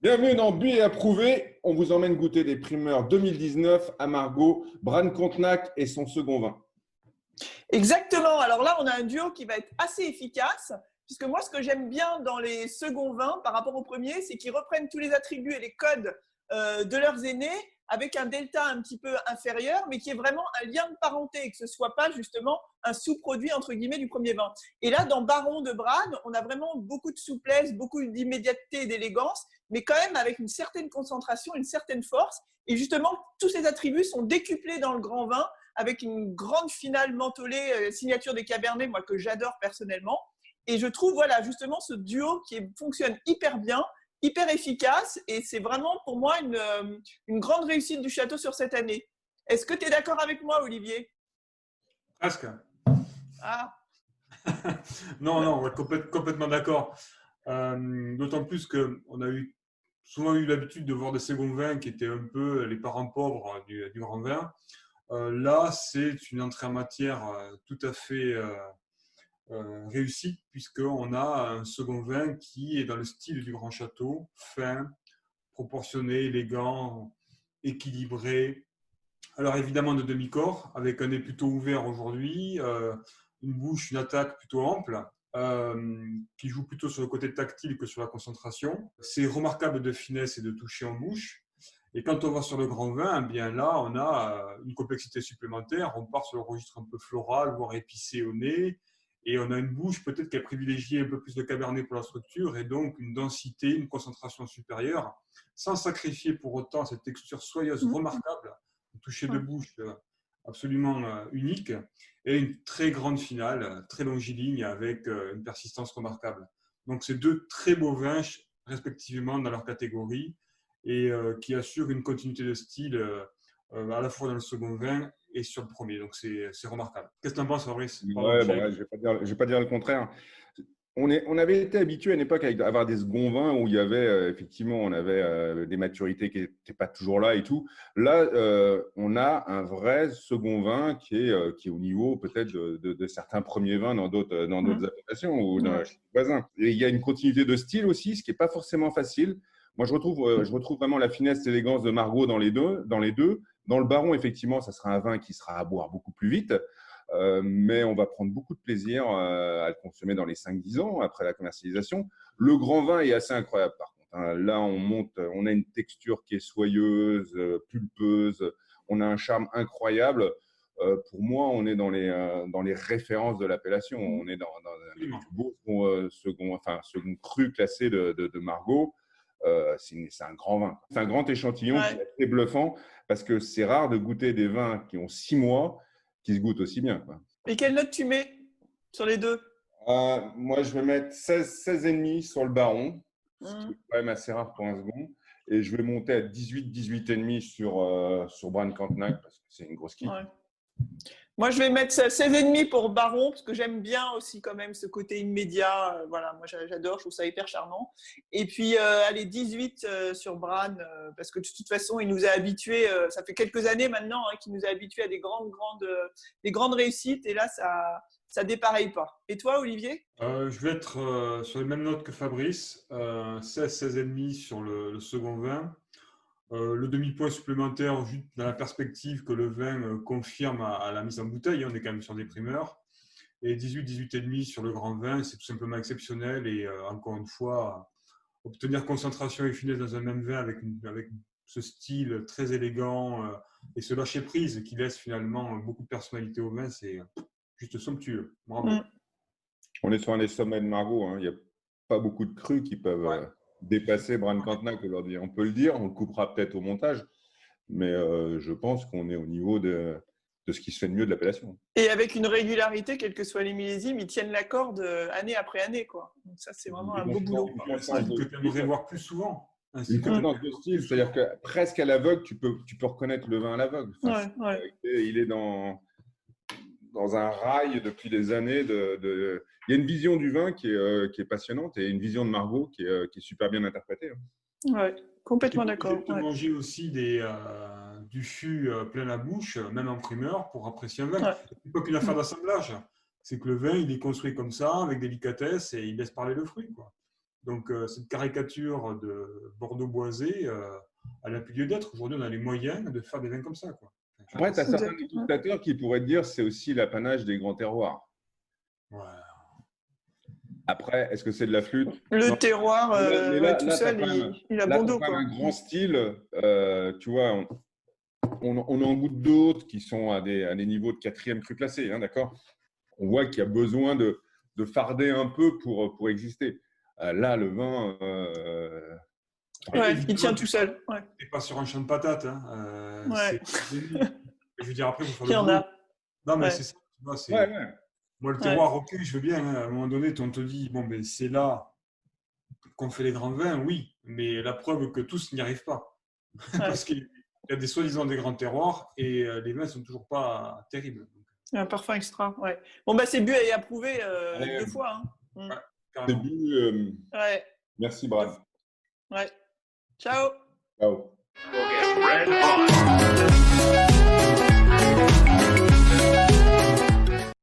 Bienvenue dans Bu et Approuvé. On vous emmène goûter des primeurs 2019 à Margaux, Bran Contenac et son second vin. Exactement. Alors là, on a un duo qui va être assez efficace, puisque moi, ce que j'aime bien dans les seconds vins par rapport au premier, c'est qu'ils reprennent tous les attributs et les codes de leurs aînés avec un delta un petit peu inférieur, mais qui est vraiment un lien de parenté, que ce ne soit pas justement un sous-produit entre guillemets du premier vin. Et là, dans Baron de Bran, on a vraiment beaucoup de souplesse, beaucoup d'immédiateté et d'élégance, mais quand même avec une certaine concentration, une certaine force. Et justement, tous ces attributs sont décuplés dans le grand vin, avec une grande finale mentholée, signature des Cabernets, moi que j'adore personnellement. Et je trouve, voilà, justement, ce duo qui fonctionne hyper bien, hyper efficace, et c'est vraiment pour moi une grande réussite du château sur cette année. Est-ce que tu es d'accord avec moi, Olivier? Presque. Ah. Non, ouais, complètement d'accord. D'autant plus qu'on a souvent eu l'habitude de voir des seconds vins qui étaient un peu les parents pauvres du grand vin. Là, c'est une entrée en matière tout à fait réussie, puisqu'on a un second vin qui est dans le style du grand château, fin, proportionné, élégant, équilibré. Alors évidemment de demi-corps, avec un nez plutôt ouvert aujourd'hui, une bouche, une attaque plutôt ample, qui joue plutôt sur le côté tactile que sur la concentration. C'est remarquable de finesse et de toucher en bouche. Et quand on va sur le grand vin, eh bien là, on a une complexité supplémentaire. On part sur le registre un peu floral, voire épicé au nez. Et on a une bouche peut-être qui a privilégié un peu plus de cabernet pour la structure et donc une densité, une concentration supérieure, sans sacrifier pour autant cette texture soyeuse remarquable, un toucher de bouche absolument unique et une très grande finale, très longiligne avec une persistance remarquable. Donc, c'est deux très beaux vins, respectivement, dans leur catégorie et qui assurent une continuité de style à la fois dans le second vin et sur le premier. Donc, c'est remarquable. Qu'est-ce que tu en penses, Fabrice? Ouais, bon, je vais pas dire le contraire. On avait été habitué à une époque à avoir des seconds vins où il y avait effectivement on avait des maturités qui n'étaient pas toujours là et tout. Là, on a un vrai second vin qui est au niveau peut-être de certains premiers vins dans d'autres appellations ou chez les voisins. Et il y a une continuité de style aussi, ce qui n'est pas forcément facile. Moi, je retrouve vraiment la finesse et l'élégance de Margaux dans les deux. Dans le Baron, effectivement, ça sera un vin qui sera à boire beaucoup plus vite. Mais on va prendre beaucoup de plaisir à le consommer dans les 5-10 ans après la commercialisation. Le grand vin est assez incroyable par contre, hein. Là, on a une texture qui est soyeuse, pulpeuse, on a un charme incroyable. Pour moi, on est dans les références de l'appellation. On est dans un des plus beaux second cru classé de Margaux. C'est un grand vin. C'est un grand échantillon qui est assez bluffant parce que c'est rare de goûter des vins qui ont 6 mois qui se goûtent aussi bien, quoi. Et quelle note tu mets sur les deux? Moi, je vais mettre 16,5 sur le Baron, ce qui est quand même assez rare pour un second. Et je vais monter à 18,5 sur Bran Contenac parce que c'est une grosse kick. Ouais. Moi, je vais mettre 16,5 pour Baron, parce que j'aime bien aussi quand même ce côté immédiat. Voilà, moi, j'adore, je trouve ça hyper charmant. Et puis, allez, 18 sur Bran, parce que de toute façon, il nous a habitués, ça fait quelques années maintenant, hein, qu'il nous a habitués à des grandes réussites. Et là, ça dépareille pas. Et toi, Olivier? Je vais être sur les mêmes notes que Fabrice, 16,5 sur le second vin. Le demi-point supplémentaire, juste dans la perspective que le vin confirme à la mise en bouteille. On est quand même sur des primeurs. Et 18,5 sur le grand vin, c'est tout simplement exceptionnel. Et encore une fois, obtenir concentration et finesse dans un même vin avec ce style très élégant et ce lâcher-prise qui laisse finalement beaucoup de personnalité au vin, c'est juste somptueux. Bravo. On est sur un des sommets de Margaux, hein. Il n'y a pas beaucoup de crus qui peuvent dépasser Bran Contenac aujourd'hui. On peut le dire, on le coupera peut-être au montage, mais je pense qu'on est au niveau de ce qui se fait de mieux de l'appellation. Et avec une régularité, quelles que soient les millésimes, ils tiennent la corde année après année, quoi. Donc ça, c'est vraiment un beau boulot. Que tu aimerais voir plus souvent. Une confidence de style, c'est-à-dire que presque à l'aveugle, tu peux reconnaître le vin à l'aveugle. Enfin, il est dans un rail depuis des années. Il y a une vision du vin qui est passionnante et une vision de Margaux qui est super bien interprétée. Ouais, complètement d'accord. Tu peux manger aussi du fût plein la bouche, même en primeur, pour apprécier un vin. C'est pas qu'une affaire d'assemblage. C'est que le vin, il est construit comme ça, avec délicatesse, et il laisse parler le fruit, quoi. Donc, cette caricature de Bordeaux boisé, elle n'a plus lieu d'être. Aujourd'hui, on a les moyens de faire des vins comme ça, quoi. Après, tu as certains Exactement. dégustateurs qui pourraient te dire que c'est aussi l'apanage des grands terroirs. Ouais. Après, est-ce que c'est de la flûte? Le Non. terroir, Mais là, tout là, seul, t'as quand même- il a là, bon t'as dos, quand même quoi. un grand style. Tu vois, on en goûte d'autres qui sont à des niveaux de 4e cru classé, hein, d'accord? On voit qu'il y a besoin de farder un peu pour exister. Là, le vin, Ouais, il Évidemment, tient tout seul. Ouais. t'es pas sur un champ de patates. Hein. Ouais. Je veux dire, après, il faut faire Il y le en boulot. a. Non, mais Ouais. c'est ça. Tu vois, ouais, ouais. moi, le Ouais. terroir, ok, je veux bien. Hein. À un moment donné, on te dit, bon, ben, c'est là qu'on fait les grands vins, oui. Mais la preuve que tous n'y arrivent pas. Parce qu'il y a des soi-disant des grands terroirs et les vins ne sont toujours pas terribles. Un parfum extra. Ouais. Bon, bah, c'est bu et approuvé Allez, 2 fois. Hein. Ouais, c'est carrément. bu. Ouais. Merci, Brad. Ouais. Ciao. Ciao. We'll get red hot.